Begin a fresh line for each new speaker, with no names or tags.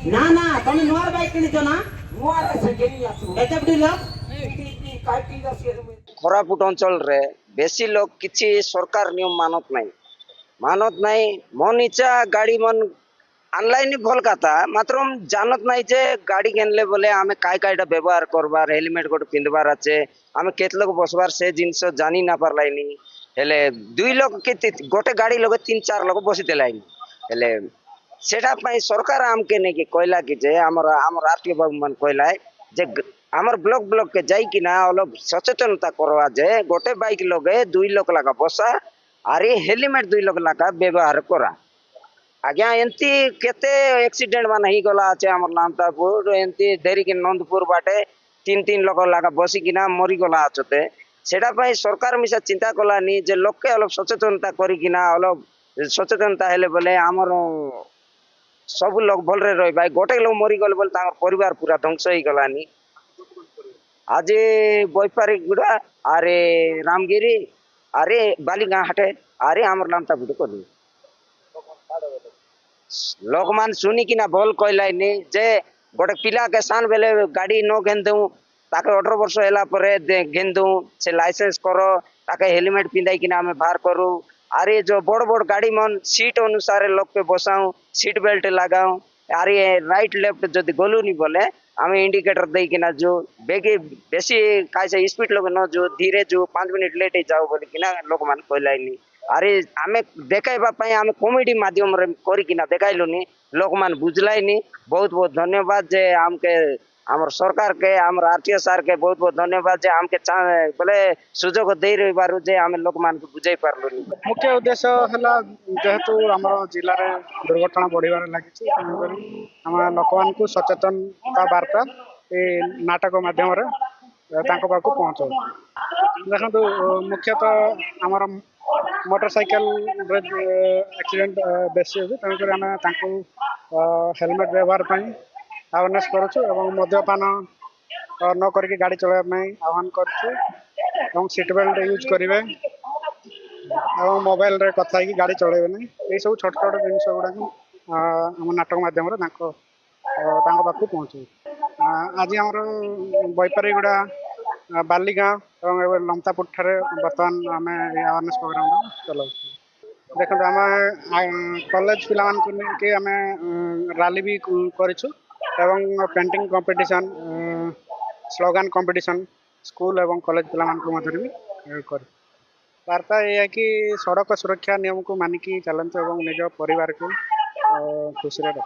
ना ना तुम नोर बाइक किनिछ ना नोर से गेनी आसु एते बिलो
कोरापुट अंचल रे बेसी लोग किछि सरकार नियम मानत नहीं मन इच्छा गाड़ी मन ऑनलाइन भल कथा मात्र हम जानत नहीं जे गाड़ी किनले बोले आमे काय कायटा व्यवहार करबार हेलमेट गोटे पिंधबार अच्छे आमे केत लोग बसबार से जिनस जानी ना पारलाइनी हेले दुई लोग के गोटे गाड़ी लोग तीन चार लोग बसी देलाइनी हेले सेटा पई सरकार आमके ने के कहला कि जे हमर आरटीओ बाबू मन कहला जे हमर ब्लॉक के जाई कि ना अलग सचेतनता करवा जे गोटे बाइक लगे दुई लोग लगा बसा अरे हेलमेट दुई लोग लगा व्यवहार करा आज्ञा एंती केते एक्सीडेंट मान ही गला আছে हमर नामतापुर एंती देरी के नंदपुर बाटे तीन तीन लोग लगा बसी कि ना मरी गला अछते सेटा पई सरकार मिसा चिंता कलानी जे लोग के अलग सचेतनता करी कि ना अलग सचेतनता हेले बोले हमर सब लोग भल रे रही भाई गोटे लोग मरी गले बोले तांगर परिवार पूरा ध्वंस ही गलानी आज बैपारी गुड़ा अरे रामगिरी अरे बालीगाँ हाटे अरे हमर नामता बुढ़ कर लोक मान सुनी कि ना भल कहलानी जे गोटे पिला के सान बेले गाड़ी न घेन दऊ ताके 18 वर्ष होला परे घेन दऊ से लाइसेंस करो ताके हेलमेट पिंधाई कि ना हमें बाहर करू अरे जो बड़ बड़ गाड़ी मन सीट अनुसार लोग पे बसाऊं सीट बेल्ट लगाऊं अरे राइट लेफ्ट जदि गलु नहीं बोले आम इंडिकेटर दे कि ना जो बेगे बेसी कैसे स्पीड लोग न जो धीरे जो 5 मिनट लेट जाओ बोली कि ना लोक मान कहलाइनी अरे आमे देखाइबा पई आमे कॉमेडी माध्यम रे करी कि ना देखाइलुनी लोक मान बुझलाइनी बहुत बहुत धन्यवाद जे आमके हमर सरकार के हमर आरटीओ सर के बहुत बहुत धन्यवाद जे आमके बोले सुजोग दे रही बारू जे आमे लोक मान को बुझाई पारलुनी
मुख्य उद्देश्य हला जेहेतु हमर जिल्ला रे दुर्घटना बढ़िबार लागिछि हम लोक मान को सचेतनता वार्ता ए नाटक माध्यम रे तांको पाखु पहुंचो देखंतु मुख्यतः हमर मोटरसाइकिल एक्सीडेंट बेसी होती तेणुक आम हेलमेट व्यवहार अवेयरनेस करूँ मद्यपान न करके गाड़ी चलाइबा आह्वान करूँ सीट बेल्ट यूज करेंगे और मोबाइल रे कथा ही गाड़ी चलेबे नहीं ये सब छोट छोट जिनस गुड़ा आम नाटक मध्यम पाखु पहुँचू आज आम बैपारी गुड़ा बालीगाँ और लमतापुर ठारे बर्तमान आम अवेयरनेस प्रोग्राम चलाऊ देखो आम कॉलेज पिला के आम रैली भी करूँ painting competition slogan competition school एवं कॉलेज पिला भी कर वार्ता यह है कि सड़क सुरक्षा नियम को मानिकी चलते और निज परिवार को खुशी रख